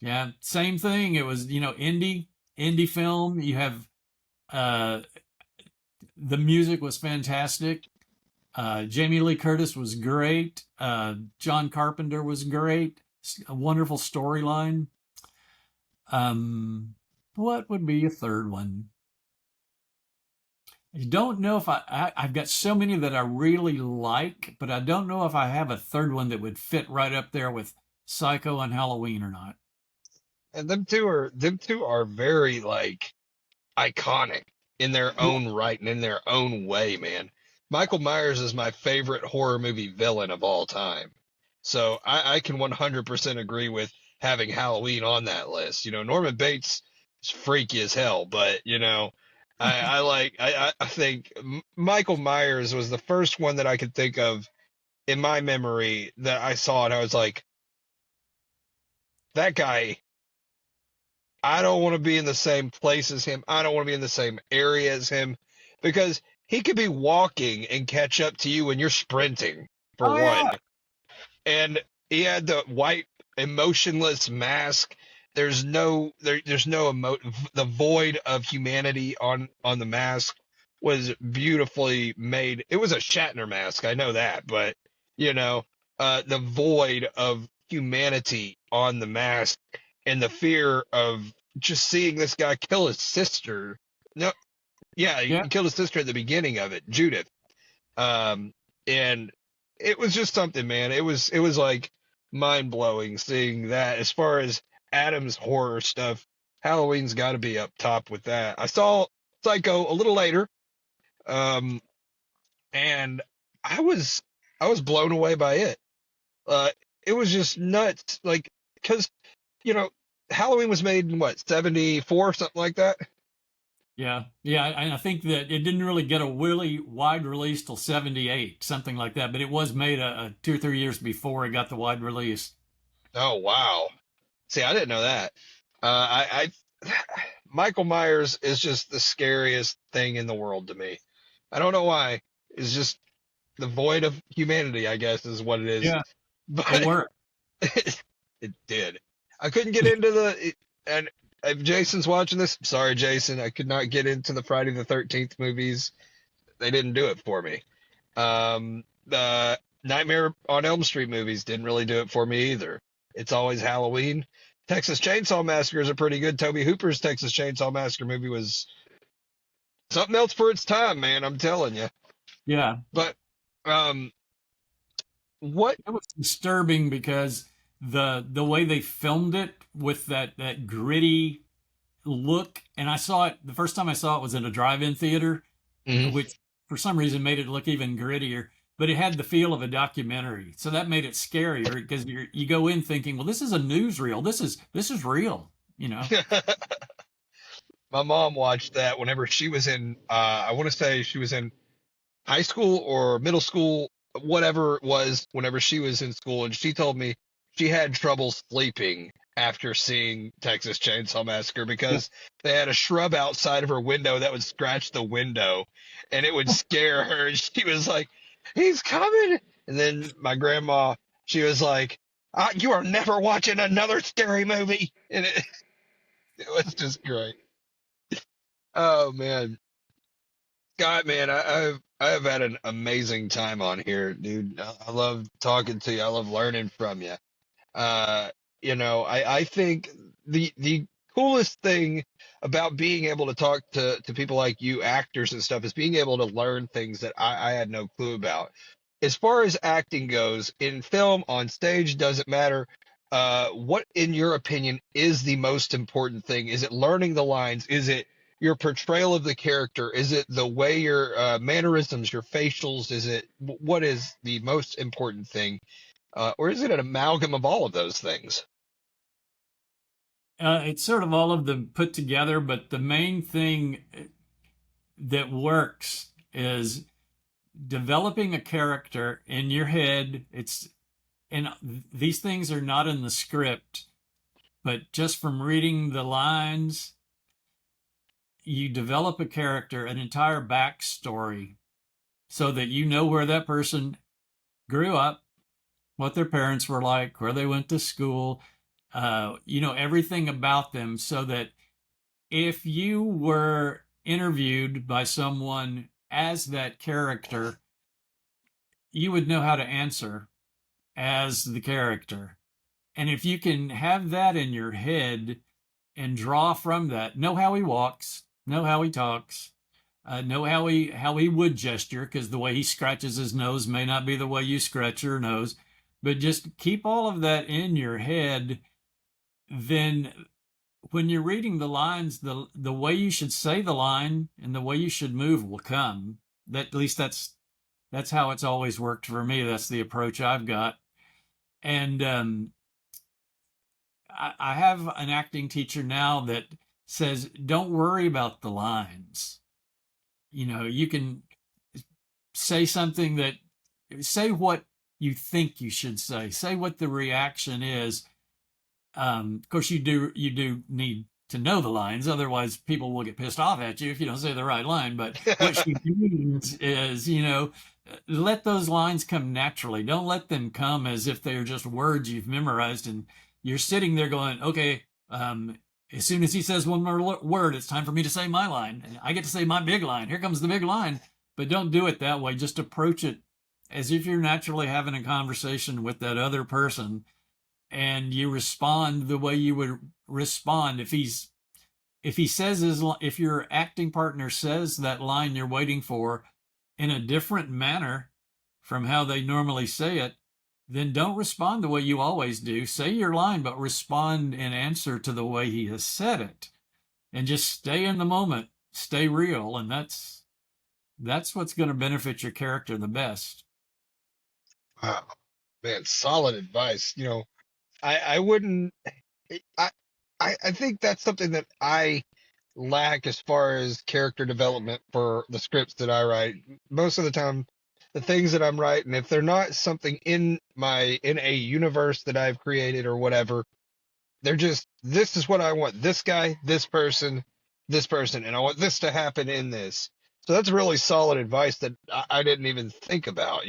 Yeah, same thing. It was, indie film. You have uh, the music was fantastic. Jamie Lee Curtis was great. John Carpenter was great. A wonderful storyline. What would be a third one? I don't know if I've got so many that I really like, but I don't know if I have a third one that would fit right up there with Psycho and Halloween or not. And them two are very like iconic in their own right and in their own way, man. Michael Myers is my favorite horror movie villain of all time. So I can 100% agree with having Halloween on that list. Norman Bates is freaky as hell, but I think Michael Myers was the first one that I could think of in my memory that I saw, and I was like, that guy, I don't want to be in the same place as him. I don't want to be in the same area as him, because he could be walking and catch up to you when you're sprinting, for Oh one. yeah, And he had the white emotionless mask. There's no the void of humanity on the mask was beautifully made. It was a Shatner mask, I know that, but the void of humanity on the mask and the fear of just seeing this guy kill his sister. No, yeah, he yeah. killed his sister at the beginning of it, Judith. And it was just something, man. It was like mind blowing seeing that. As far as Adam's horror stuff, Halloween's got to be up top with that. I saw Psycho a little later, um, and I was blown away by it. It was just nuts, like, because Halloween was made in what, 74, something like that. Yeah, yeah, and I think that it didn't really get a really wide release till '78, something like that. But it was made a 2 or 3 years before it got the wide release. Oh wow! See, I didn't know that. I Michael Myers is just the scariest thing in the world to me. I don't know why. It's just the void of humanity, I guess, is what it is. Yeah, it But worked. it did. I couldn't get into and if Jason's watching this, sorry, Jason, I could not get into the Friday the 13th movies. They didn't do it for me. The Nightmare on Elm Street movies didn't really do it for me either. It's always Halloween. Texas Chainsaw Massacre is a pretty good. Toby Hooper's Texas Chainsaw Massacre movie was something else for its time, man. I'm telling you. Yeah, But um, what? It was disturbing because the way they filmed it with that gritty look, and I saw it the first time I saw it was in a drive-in theater, Mhm. which for some reason made it look even grittier. But it had the feel of a documentary, so that made it scarier because you go in thinking, well, this is a newsreel. This is real, you know. My mom watched that whenever she was in, I want to say she was in high school or middle school, whatever it was, whenever she was in school. And she told me she had trouble sleeping after seeing Texas Chainsaw Massacre because they had a shrub outside of her window that would scratch the window and it would scare her. And she was like, he's coming. And then my grandma, she was like, you are never watching another scary movie. And it was just great. Oh man, Scott, man, I've had an amazing time on here, dude. I love talking to you. I love learning from you. Uh, I think the coolest thing about being able to talk to people like you, actors and stuff, is being able to learn things that I had no clue about. As far as acting goes, in film, on stage, doesn't matter. What, in your opinion, is the most important thing? Is it learning the lines? Is it your portrayal of the character? Is it the way your mannerisms, your facials? Is it what is the most important thing? Or is it an amalgam of all of those things? It's sort of all of them put together, but the main thing that works is developing a character in your head. And these things are not in the script, but just from reading the lines, you develop a character, an entire backstory, so that you know where that person grew up, what their parents were like, where they went to school, everything about them, so that if you were interviewed by someone as that character, you would know how to answer as the character. And if you can have that in your head and draw from that, know how he walks, know how he talks, know how he would gesture, because the way he scratches his nose may not be the way you scratch your nose, but just keep all of that in your head. Then when you're reading the lines, the way you should say the line and the way you should move will come. That at least that's how it's always worked for me. That's the approach I've got. And I have an acting teacher now that says, don't worry about the lines. You can say something say what you think you should say what the reaction is. Of course, you do need to know the lines, otherwise people will get pissed off at you if you don't say the right line. But what she means is, let those lines come naturally. Don't let them come as if they're just words you've memorized and you're sitting there going, okay, as soon as he says one more word, it's time for me to say my line. And I get to say my big line. Here comes the big line. But don't do it that way. Just approach it as if you're naturally having a conversation with that other person, and you respond the way you would respond if your acting partner says that line you're waiting for in a different manner from how they normally say it. Then don't respond the way you always do. Say your line, but respond in answer to the way he has said it, and just stay in the moment, stay real, and that's what's going to benefit your character the best. Wow, man, solid advice. I wouldn't. I I think that's something that I lack as far as character development for the scripts that I write. Most of the time, the things that I'm writing, if they're not something in a universe that I've created or whatever, they're just, this is what I want. This guy, this person, and I want this to happen in this. So that's really solid advice that I didn't even think about,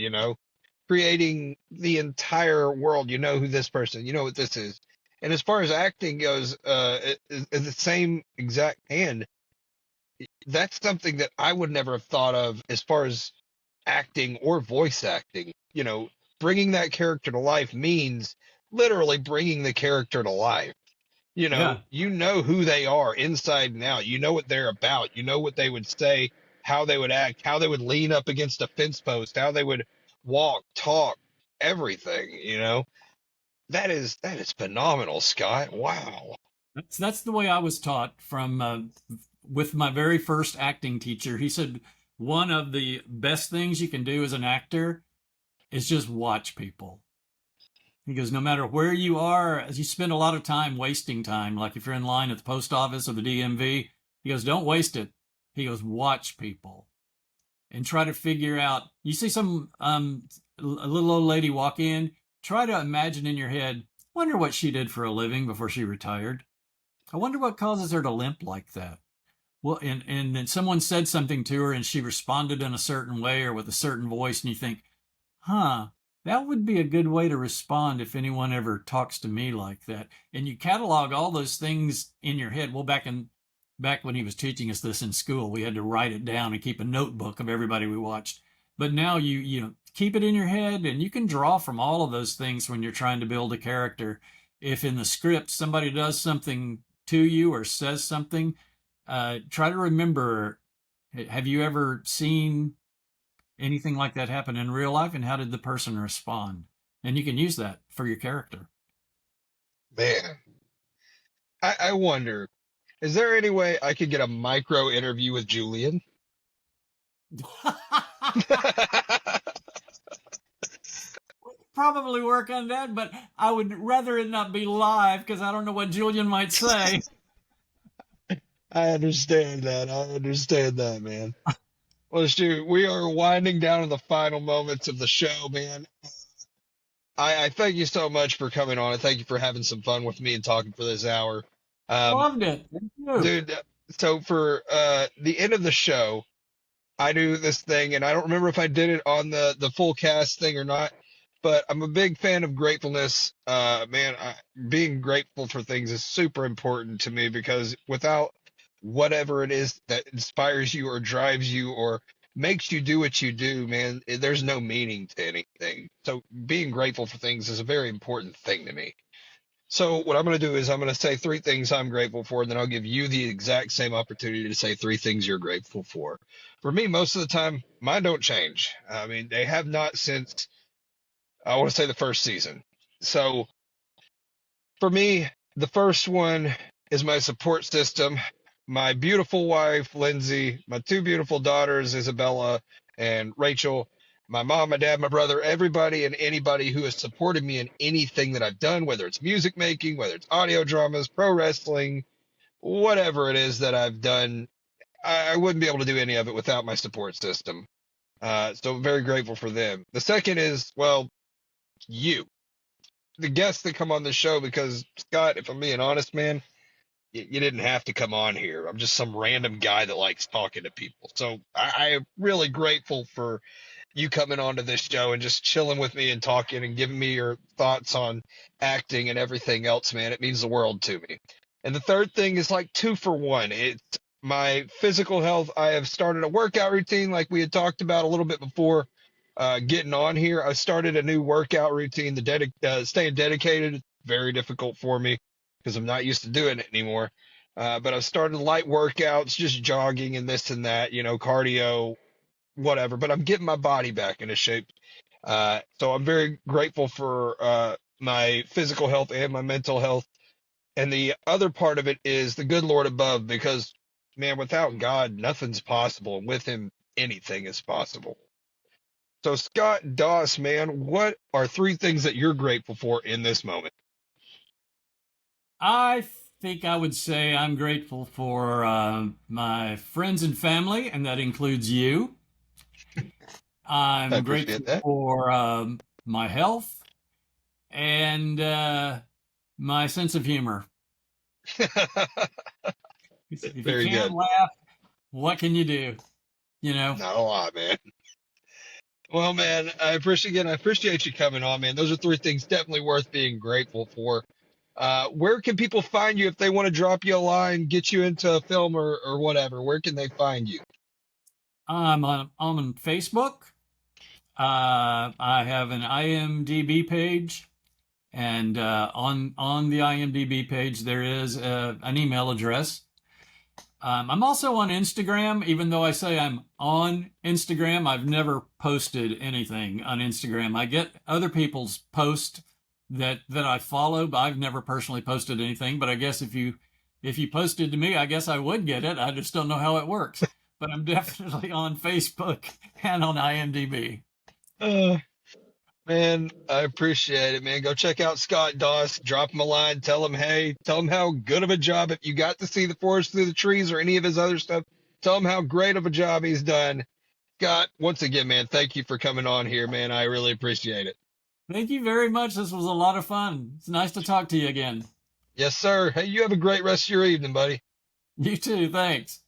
creating the entire world. You know who this person, you know what this is. And as far as acting goes, the same exact hand, that's something that I would never have thought of as far as acting or voice acting. Bringing that character to life means literally bringing the character to life. Yeah. You know who they are inside and out. You know what they're about. You know what they would say, how they would act, how they would lean up against a fence post, how they would walk, talk, everything, you know. That is phenomenal, Scott. Wow. That's the way I was taught from with my very first acting teacher. He said one of the best things you can do as an actor is just watch people. He goes, no matter where you are, you spend a lot of time wasting time. Like if you're in line at the post office or the DMV, he goes, don't waste it. He goes, watch people and try to figure out. You see some a little old lady walk in, try to imagine in your head, wonder what she did for a living before she retired. I wonder what causes her to limp like that. Well, and then someone said something to her and she responded in a certain way or with a certain voice, and you think, huh, that would be a good way to respond if anyone ever talks to me like that. And you catalog all those things in your head. Well, back when he was teaching us this in school, we had to write it down and keep a notebook of everybody we watched. But now you know, keep it in your head, and you can draw from all of those things when you're trying to build a character. If in the script somebody does something to you or says something, try to remember, have you ever seen anything like that happen in real life, and how did the person respond? And you can use that for your character. Man, I wonder, is there any way I could get a micro interview with Julian? Probably work on that, but I would rather it not be live because I don't know what Julian might say. I understand that. I understand that, man. Well, shoot, we are winding down to the final moments of the show, man. I thank you so much for coming on. I thank you for having some fun with me and talking for this hour. Loved it. Thank you. Dude, so for the end of the show, I do this thing, and I don't remember if I did it on the full cast thing or not, but I'm a big fan of gratefulness. Man, being grateful for things is super important to me because without whatever it is that inspires you or drives you or makes you do what you do, man, there's no meaning to anything. So being grateful for things is a very important thing to me. So what I'm going to do is I'm going to say three things I'm grateful for, and then I'll give you the exact same opportunity to say three things you're grateful for. For me, most of the time, mine don't change. I mean, they have not since, I want to say, the first season. So for me, the first one is my support system. My beautiful wife, Lindsay, my two beautiful daughters, Isabella and Rachel, my mom, my dad, my brother, everybody and anybody who has supported me in anything that I've done, whether it's music making, whether it's audio dramas, pro wrestling, whatever it is that I've done, I wouldn't be able to do any of it without my support system. So I'm very grateful for them. The second is, well, you, the guests that come on the show, because Scott, if I'm being honest, man, you didn't have to come on here. I'm just some random guy that likes talking to people. So I am really grateful for you coming onto this show and just chilling with me and talking and giving me your thoughts on acting and everything else, man. It means the world to me. And the third thing is like 2-for-1. It's my physical health. I have started a workout routine like we had talked about a little bit before getting on here. I started a new workout routine. Staying dedicated is very difficult for me because I'm not used to doing it anymore. But I've started light workouts, just jogging and this and that, cardio, whatever. But I'm getting my body back into shape. So I'm very grateful for my physical health and my mental health. And the other part of it is the good Lord above, because, man, without God, nothing's possible. And with him, anything is possible. So, Scott Doss, man, what are three things that you're grateful for in this moment? I think I would say I'm grateful for my friends and family, and that includes you. I'm grateful for my health and my sense of humor. If you can't laugh, what can you do? Not a lot, man. Well, man, I appreciate you coming on, man. Those are three things definitely worth being grateful for. Where can people find you if they want to drop you a line, get you into a film or whatever? Where can they find you? I'm on Facebook. I have an IMDb page, and on the IMDb page there is an email address. I'm also on Instagram, even though I say I'm on Instagram. I've never posted anything on Instagram. I get other people's posts that I follow, but I've never personally posted anything. But I guess if you posted to me, I guess I would get it. I just don't know how it works. But I'm definitely on Facebook and on IMDb. Uh, Man, I appreciate it, man. Go check out Scott Doss. Drop him a line. Tell him, hey, tell him how good of a job. If you got to see the forest through the trees or any of his other stuff, tell him how great of a job he's done. Scott, once again, man, thank you for coming on here, man. I really appreciate it. Thank you very much. This was a lot of fun. It's nice to talk to you again. Yes, sir. Hey, you have a great rest of your evening, buddy. You too. Thanks.